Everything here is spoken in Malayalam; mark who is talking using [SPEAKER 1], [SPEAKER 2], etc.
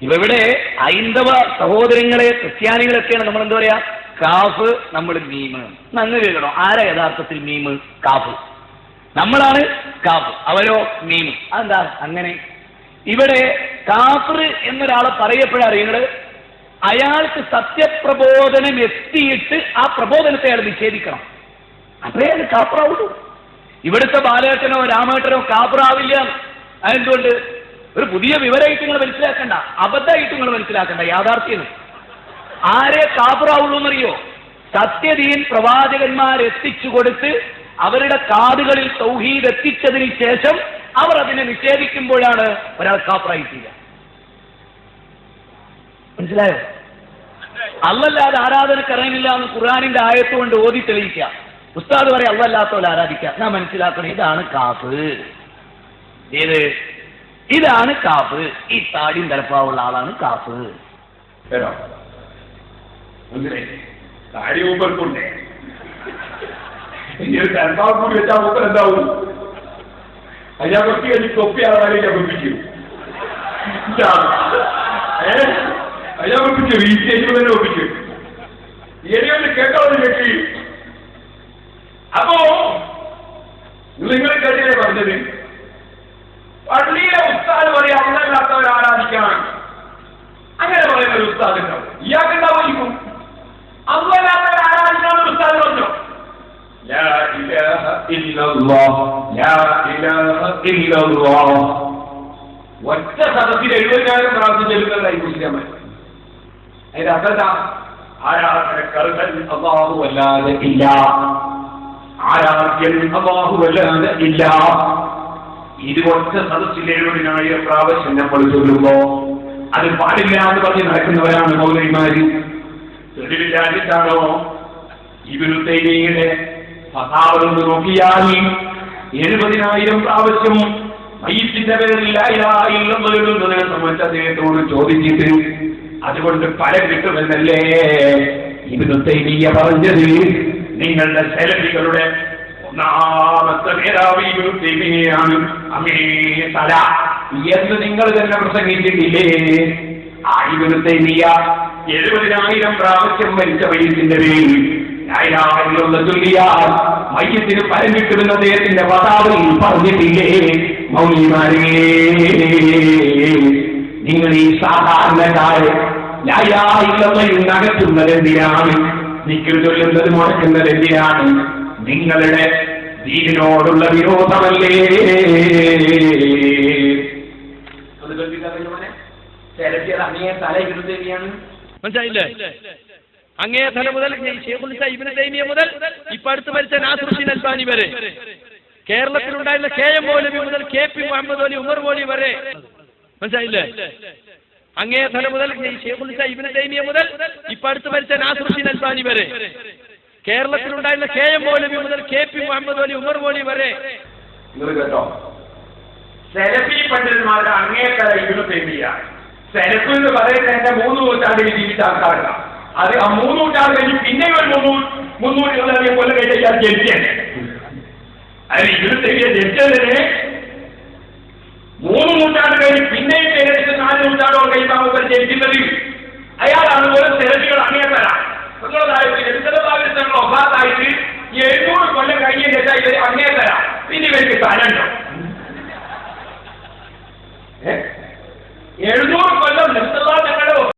[SPEAKER 1] ഇവിടെ ഹൈന്ദവ സഹോദരങ്ങളെ ക്രിസ്ത്യാനികളൊക്കെയാണ് നമ്മൾ എന്താ പറയാ, കാഫ്, നമ്മൾ മീമ്. നന്ന് കേൾക്കണം, ആരാ യഥാർത്ഥത്തിൽ മീമ്? കാഫ്. നമ്മളാണ് കാഫ്, അവരോ മീമ്. അതെന്താ അങ്ങനെ? ഇവിടെ കാഫർ എന്നൊരാളെ പറയപ്പോഴറിയുന്നത് അയാൾക്ക് സത്യപ്രബോധനം എത്തിയിട്ട് ആ പ്രബോധനത്തെ അയാൾ നിഷേധിക്കണം, അത്രേ അയാൾ കാഫറാവുള്ളൂ. ഇവിടുത്തെ ബാലേട്ടനോ രാമേട്ടനോ കാഫറാവില്ല. അതെന്തുകൊണ്ട്? ഒരു പുതിയ വിവരമായിട്ട് നിങ്ങൾ മനസ്സിലാക്കണ്ട, അബദ്ധമായിട്ട് നിങ്ങൾ മനസ്സിലാക്കണ്ട, യാഥാർത്ഥ്യം. ആരെ കാഫറാവുള്ളൂ എന്നറിയോ? സത്യദീൻ പ്രവാചകന്മാരെത്തിച്ചു കൊടുത്ത് അവരുടെ കാതുകളിൽ തൗഹീദ് എത്തിച്ചതിന് ശേഷം അവർ അതിനെ നിഷേധിക്കുമ്പോഴാണ് ഒരാൾ കാഫറായി തീരുക. മനസ്സിലായോ? അല്ലല്ലാതെ ആരാധനക്ക് അറിയില്ല എന്ന് ഖുർആനിന്റെ ആയത്ത് കൊണ്ട് ഓതി തെളിയിക്കുക. ഉസ്താദ് പറയും അല്ലല്ലാത്തവരെ ആരാധിക്കുക. ഞാൻ മനസ്സിലാക്കണം, ഇതാണ് കാഫ്. ഏത്? ഇതാണ് കാഫ്. ഈ താടിയും തലപ്പാവുള്ള ആളാണ് കാഫ്.
[SPEAKER 2] താടി ഊപ്പർക്കുണ്ടേ, ഇനി ഒരു തലപ്പാവ് കൂടി വെച്ചാൽ ഊപ്പർ എന്താവും? അയ്യാ കുറച്ച് കഴിഞ്ഞ് തൊപ്പിയാളെ കുറിപ്പിക്കും. അയ്യാ കുറിപ്പിക്കും, ഈ സ്റ്റേജിൽ തന്നെ ഒപ്പിക്കും. ഇനിയൊന്ന് കേട്ടോ കേട്ടി. അപ്പോ നിങ്ങൾ കേട്ടില്ലേ പറഞ്ഞത്? പള്ളിയിലെ ഉസ്താദ് പറയാം അല്ലാത്തവർ ആരാധിക്കാൻ. അങ്ങനെ പറയുന്ന ഒരു ഉസ്താദ് ഉണ്ടാവും. ഇയാൾക്ക് ഉണ്ടാവും. അല്ലാത്തവർ ആരാധിക്കാമെന്ന് ഉസ്താദ് പറഞ്ഞു. ഒറ്റ സദസ്സിൽ 70,000 പ്രാർത്ഥന ചെല്ലുന്നതായി മുസ്ലിം. അതിന്റെ അർത്ഥം ആരാധനക്കർഹൻ അല്ലാഹുവല്ലാതെ ഇല്ല, ആരാധ്യൻ അല്ലാഹുവല്ലാതെ ഇല്ല. ഇത് ഒറ്റ സദസ്സിൽ 70,000 പ്രാവശ്യം നമ്മൾ ചൊല്ലുമ്പോ അത് പാടില്ല എന്ന് പറഞ്ഞ് നടക്കുന്നവരാണ് മൗലവിമാര്. തെളിവില്ലാതിട്ടാണോ? ഇബ്നു തൈമിയ്യയുടെ ഫത്വാവൊന്ന് നോക്കിയാൽ 70,000 പ്രാവശ്യം മയ്യിത്തിന്റെ പേരിൽ ലാ ഇലാഹ ഇല്ലല്ലാഹ് എഴുതുന്നതിനെ സംബന്ധിച്ച് അദ്ദേഹത്തോട് ചോദിച്ചിട്ട് അതുകൊണ്ട് ഫലം കിട്ടുമെന്നല്ലേ ഇബ്നു തൈമിയ്യ പറഞ്ഞത്? നിങ്ങളുടെ സലഫികളുടെ ഒന്നാമത്തെ മേധാവി ഇബ്നു തൈമിയ്യയാണ് എന്ന് നിങ്ങൾ തന്നെ പ്രസംഗിച്ചിട്ടില്ലേ? ആ ഇബ്നു തൈമിയ്യ 70,000 പ്രാവശ്യം മരിച്ച മയ്യിത്തിന്റെ പേരിൽ മയ്യത്തിന് ഫലം കിട്ടുമെന്ന് അദ്ദേഹത്തിന്റെ ഫത്വാവിൽ പറഞ്ഞിട്ടില്ലേ? മൗലിമാരേ, നിങ്ങൾ ഈ സാധാരണക്കാരെ അകറ്റുന്നത് എന്തിനാണ്? നിക്കൽ ചൊല്ലുന്നത് മുടക്കുന്നത് എന്തിനാണ്? നിങ്ങളുടെ ദീനിനോടുള്ള വിരോധമല്ലേ?
[SPEAKER 3] മനസ്സിലായില്ലേ? അങ്ങേ തല മുതൽ ശൈഖുൽ ഇസ്ലാം ഇബ്നു തൈമിയ്യ മുതൽ ഇപ്പൊ അടുത്ത് മരിച്ച നാസിറുദ്ദീൻ അൽബാനി വരെ, കേരളത്തിലുണ്ടായിരുന്ന KM മൗലവി മുതൽ KP മുഹമ്മദ് അലി ഉമർ മൗലവി വരെ. മനസ്സിലായില്ലേ? അങ്ങേ തല മുതൽ ശൈഖുൽ ഇസ്ലാം ഇബ്നു തൈമിയ്യ മുതൽ ഇപ്പൊ അടുത്ത് മരിച്ച നാസിറുദ്ദീൻ അൽബാനി വരെ, കേരളത്തിലുണ്ടായിരുന്ന KM മൗലവി മുതൽ KP മുഹമ്മദ് അലി ഉമർ മൗലവി വരെ.
[SPEAKER 2] നിങ്ങൾ കേട്ടോ, സലഫി പണ്ഡിതന്മാരുടെ അങ്ങേത്തല ഇബ്നു തൈമിയ്യ. സലഫ് എന്ന് പറയുന്നത് എന്റെ 3 നൂറ്റാണ്ടിൽ ജീവിച്ച ആൾക്കാരല്ല. അത് ആ 3 നൂറ്റാണ്ട് കഴിഞ്ഞ് പിന്നെ ഒരു 300 കൊല്ലം കഴിഞ്ഞാൽ ജനിച്ചതന്നെ. അതിന് ഇബ്നു തൈമിയ്യ ജനിച്ചതിന് 3 നൂറ്റാണ്ട് കഴിഞ്ഞ് പിന്നെയും ഏകദേശം 4 നൂറ്റാണ്ടോളം കഴിയുമ്പോൾ ജനിക്കുന്നത്. അയാളാണ് ഓരോ സലഫികൾ അങ്ങേത്തല. ഒബാത്തായിട്ട് 700 കൊല്ലം കഴിഞ്ഞതിന് ശേഷം ഇവർ അങ്ങേത്തല. പിന്നെ ഇവർക്ക് സ്ഥലമുണ്ടോ? 700 കൊല്ലം